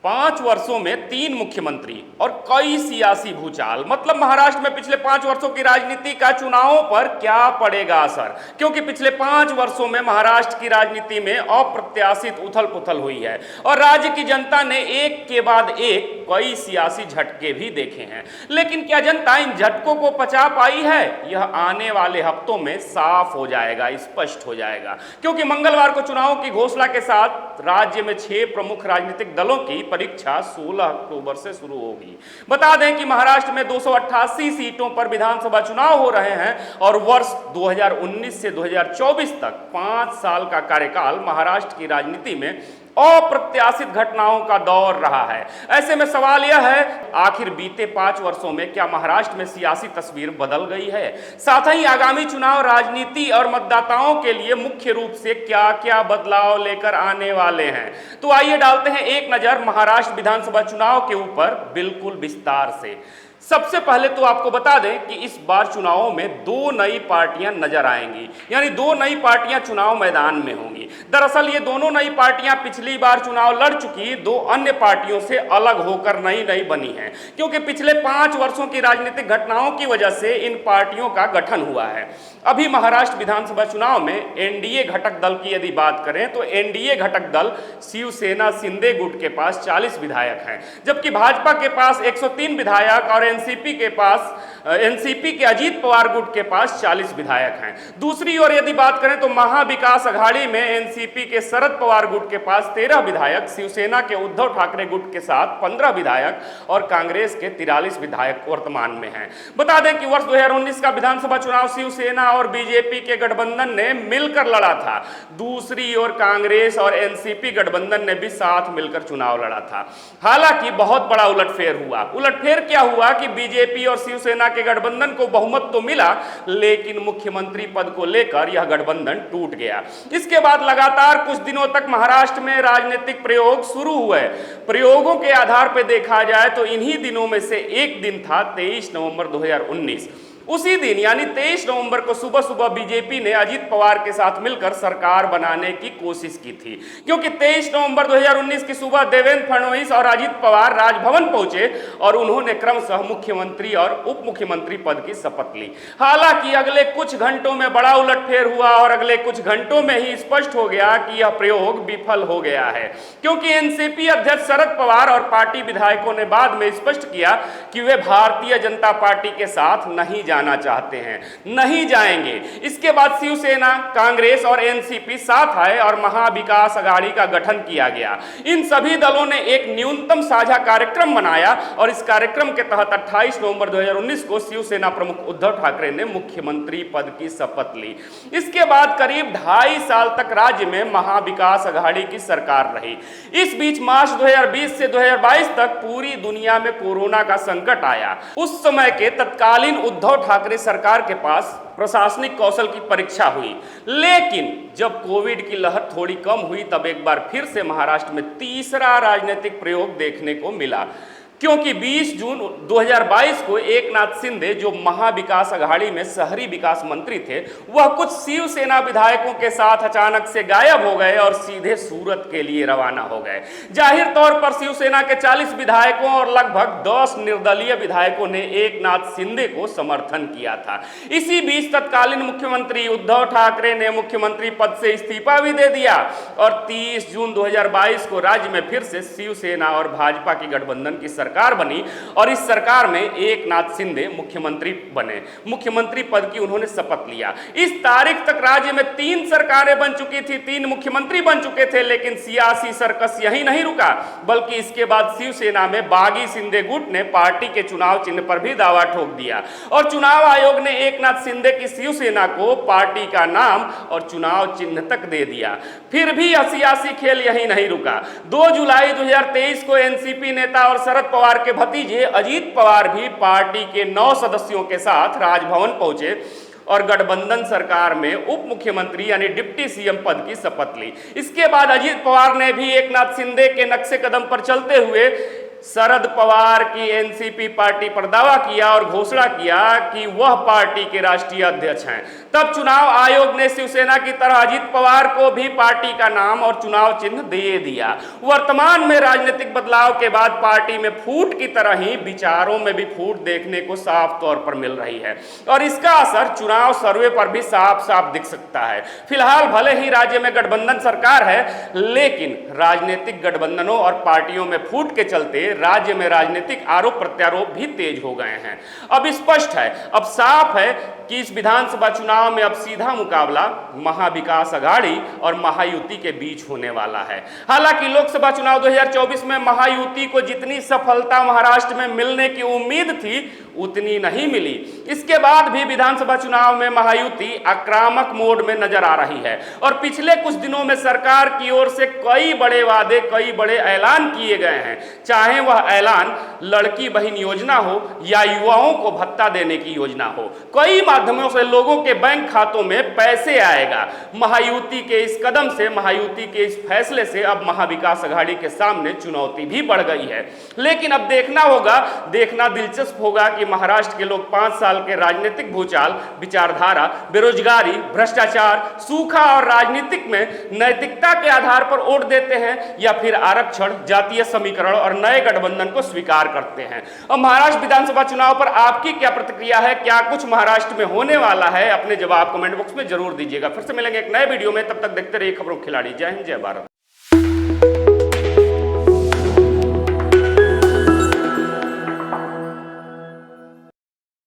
5 वर्षों में 3 मुख्यमंत्री और कई सियासी भूचाल, मतलब महाराष्ट्र में पिछले 5 वर्षों की राजनीति का चुनावों पर क्या पड़ेगा असर। क्योंकि पिछले 5 वर्षों में महाराष्ट्र की राजनीति में अप्रत्याशित उथल पुथल हुई है और राज्य की जनता ने एक के बाद एक कई सियासी झटके भी देखे हैं। लेकिन क्या जनता इन झटकों को पचा पाई है? यह आने वाले हफ्तों में साफ हो जाएगा, स्पष्ट हो जाएगा। क्योंकि मंगलवार को चुनावों की घोषणा के साथ राज्य में 6 प्रमुख राजनीतिक दलों की परीक्षा 16 अक्टूबर से शुरू होगी। बता दें कि महाराष्ट्र में 288 सीटों पर विधानसभा चुनाव हो रहे हैं और वर्ष 2019 से 2024 तक 5 साल का कार्यकाल महाराष्ट्र की राजनीति में अप्रत्याशित घटनाओं का दौर रहा है। ऐसे में सवाल यह है, आखिर बीते 5 वर्षों में क्या महाराष्ट्र में सियासी तस्वीर बदल गई है? साथ ही आगामी चुनाव राजनीति और मतदाताओं के लिए मुख्य रूप से क्या क्या बदलाव लेकर आने वाले हैं? तो आइए डालते हैं एक नजर महाराष्ट्र विधानसभा चुनाव के ऊपर बिल्कुल विस्तार से। सबसे पहले तो आपको बता दें कि इस बार चुनावों में 2 नई पार्टियां नजर आएंगी, यानी 2 नई पार्टियां चुनाव मैदान में होंगी। दरअसल ये दोनों नई पार्टियां पिछली बार चुनाव लड़ चुकी 2 अन्य पार्टियों से अलग होकर नई बनी हैं, क्योंकि पिछले 5 वर्षों की राजनीतिक घटनाओं की वजह से इन पार्टियों का गठन हुआ है। अभी महाराष्ट्र विधानसभा चुनाव में एनडीए घटक दल की यदि बात करें तो एनडीए घटक दल शिवसेना शिंदे गुट के पास 40 विधायक हैं, जबकि भाजपा के पास 103 विधायक और एनसीपी के अजीत पवार गुट के पास 40 विधायक हैं। दूसरी ओर यदि बात करें तो महाविकास अघाड़ी में एनसीपी के शरद पवार गुट के पास 13 विधायक, शिवसेना के उद्धव ठाकरे गुट के साथ 15 विधायक और कांग्रेस के 43 विधायक वर्तमान में हैं। बता दें कि वर्ष 2019 का विधानसभा चुनाव शिवसेना और बीजेपी के गठबंधन ने मिलकर लड़ा था। दूसरी ओर कांग्रेस और एनसीपी गठबंधन ने भी साथ मिलकर चुनाव लड़ा था। हालांकि बहुत बड़ा उलटफेर हुआ। उलटफेर क्या हुआ कि बीजेपी और शिवसेना के गठबंधन को बहुमत तो मिला, लेकिन मुख्यमंत्री पद को लेकर यह गठबंधन टूट गया। इसके बाद लगातार कुछ दिनों तक महाराष्ट्र में राजनीतिक प्रयोग शुरू हुए। प्रयोगों के आधार पर देखा जाए तो इन्हीं दिनों में से एक दिन था 23 नवंबर 2019। उसी दिन यानी 23 नवंबर को सुबह सुबह बीजेपी ने अजीत पवार के साथ मिलकर सरकार बनाने की कोशिश की थी, क्योंकि 23 नवंबर 2019 की सुबह देवेंद्र फडणवीस और अजीत पवार राजभवन पहुंचे और उन्होंने क्रमशः मुख्यमंत्री और उप मुख्यमंत्री पद की शपथ ली। हालांकि अगले कुछ घंटों में बड़ा उलटफेर हुआ और अगले कुछ घंटों में ही स्पष्ट हो गया कि यह प्रयोग विफल हो गया है, क्योंकि एनसीपी अध्यक्ष शरद पवार और पार्टी विधायकों ने बाद में स्पष्ट किया कि वे भारतीय जनता पार्टी के साथ नहीं जाना चाहते हैं, नहीं जाएंगे। इसके बाद शिवसेना, कांग्रेस और एनसीपी साथ आए और महाविकास अघाड़ी का गठन किया गया। इन सभी दलों ने एक न्यूनतम साझा कार्यक्रम बनाया और इस कार्यक्रम के तहत 28 नवंबर 2019 को शिवसेना प्रमुख उद्धव ठाकरे ने मुख्यमंत्री पद की शपथ ली। इसके बाद करीब 2.5 साल तक राज्य में महाविकास अघाड़ी की सरकार रही। इस बीच मार्च 2020 से 2022 तक पूरी दुनिया में कोरोना का संकट आया। उस समय के तत्कालीन उद्धव ठाकरे सरकार के पास प्रशासनिक कौशल की परीक्षा हुई, लेकिन जब कोविड की लहर थोड़ी कम हुई तब एक बार फिर से महाराष्ट्र में तीसरा राजनीतिक प्रयोग देखने को मिला, क्योंकि 20 जून 2022 को एकनाथ शिंदे, जो महाविकास अघाड़ी में शहरी विकास मंत्री थे, वह कुछ शिवसेना विधायकों के साथ अचानक से गायब हो गए और सीधे सूरत के लिए रवाना हो गए। जाहिर तौर पर शिवसेना के 40 विधायकों और लगभग 10 निर्दलीय विधायकों ने एकनाथ शिंदे को समर्थन किया था। इसी बीच तत्कालीन मुख्यमंत्री उद्धव ठाकरे ने मुख्यमंत्री पद से इस्तीफा भी दे दिया और 30 जून 2022 को राज्य में फिर से शिवसेना और भाजपा की गठबंधन की सरकार बनी और इस सरकार में एकनाथ शिंदे मुख्यमंत्री बने। मुख्यमंत्री पद की उन्होंने शपथ लिया। इस तारीख तक राज्य में 3 सरकारें बन चुकी थी, 3 मुख्यमंत्री बन चुके थे, लेकिन सियासी सर्कस यही नहीं रुका, बल्कि इसके बाद शिवसेना में बागी शिंदे गुट ने पार्टी के चुनाव चिन्ह पर भी दावा ठोक दिया और चुनाव आयोग ने एकनाथ शिंदे की शिवसेना को पार्टी का नाम और चुनाव चिन्ह तक दे दिया। फिर भी यह सियासी खेल यही नहीं रुका। 2 जुलाई 2023 को एनसीपी नेता और शरद पवार के भतीजे अजीत पवार भी पार्टी के 9 सदस्यों के साथ राजभवन पहुंचे और गठबंधन सरकार में उप मुख्यमंत्री यानी डिप्टी सीएम पद की शपथ ली। इसके बाद अजीत पवार ने भी एकनाथ शिंदे के नक्शे कदम पर चलते हुए शरद पवार की एनसीपी पार्टी पर दावा किया और घोषणा किया कि वह पार्टी के राष्ट्रीय अध्यक्ष हैं। तब चुनाव आयोग ने शिवसेना की तरह अजित पवार को भी पार्टी का नाम और चुनाव चिन्ह दे दिया। वर्तमान में राजनीतिक बदलाव के बाद पार्टी में फूट की तरह ही विचारों में भी फूट देखने को साफ तौर पर मिल रही है और इसका असर चुनाव सर्वे पर भी साफ साफ दिख सकता है। फिलहाल भले ही राज्य में गठबंधन सरकार है, लेकिन राजनीतिक गठबंधनों और पार्टियों में फूट के चलते राज्य में राजनीतिक आरोप प्रत्यारोप भी तेज हो गए हैं। अब स्पष्ट है, अब साफ है कि इस विधानसभा चुनाव में अब सीधा मुकाबला महाविकास अघाड़ी और महायुति के बीच होने वाला है। हालांकि लोकसभा चुनाव 2024 में महायुति को जितनी सफलता महाराष्ट्र में मिलने की उम्मीद थी उतनी नहीं मिली। इसके बाद भी विधानसभा चुनाव में महायुति आक्रामक मोड में नजर आ रही है और पिछले कुछ दिनों में सरकार की ओर से कई बड़े वादे, कई बड़े ऐलान किए गए हैं। चाहे वह ऐलान लड़की बहन योजना हो या युवाओं को भत्ता देने की योजना हो, कई माध्यमों से लोगों के बैंक खातों में पैसे आएगा। महायुति के इस कदम से, महायुति के इस फैसले से अब महाविकास अघाड़ी के सामने चुनौती भी बढ़ गई है। लेकिन अब देखना दिलचस्प होगा कि महाराष्ट्र के लोग 5 साल के राजनीतिक भूचाल, विचारधारा, बेरोजगारी, भ्रष्टाचार, सूखा और राजनीतिक में नैतिकता के आधार पर वोट देते हैं या फिर आरक्षण, जातीय समीकरण और नए गठबंधन को स्वीकार करते हैं। और महाराष्ट्र विधानसभा चुनाव पर आपकी क्या प्रतिक्रिया है? क्या कुछ महाराष्ट्र में होने वाला है? अपने जवाब कमेंट बॉक्स में जरूर दीजिएगा। फिर से मिलेंगे एक नए वीडियो में, तब तक देखते रहिए खबरों खिलाड़ी। जय हिंद, जय भारत।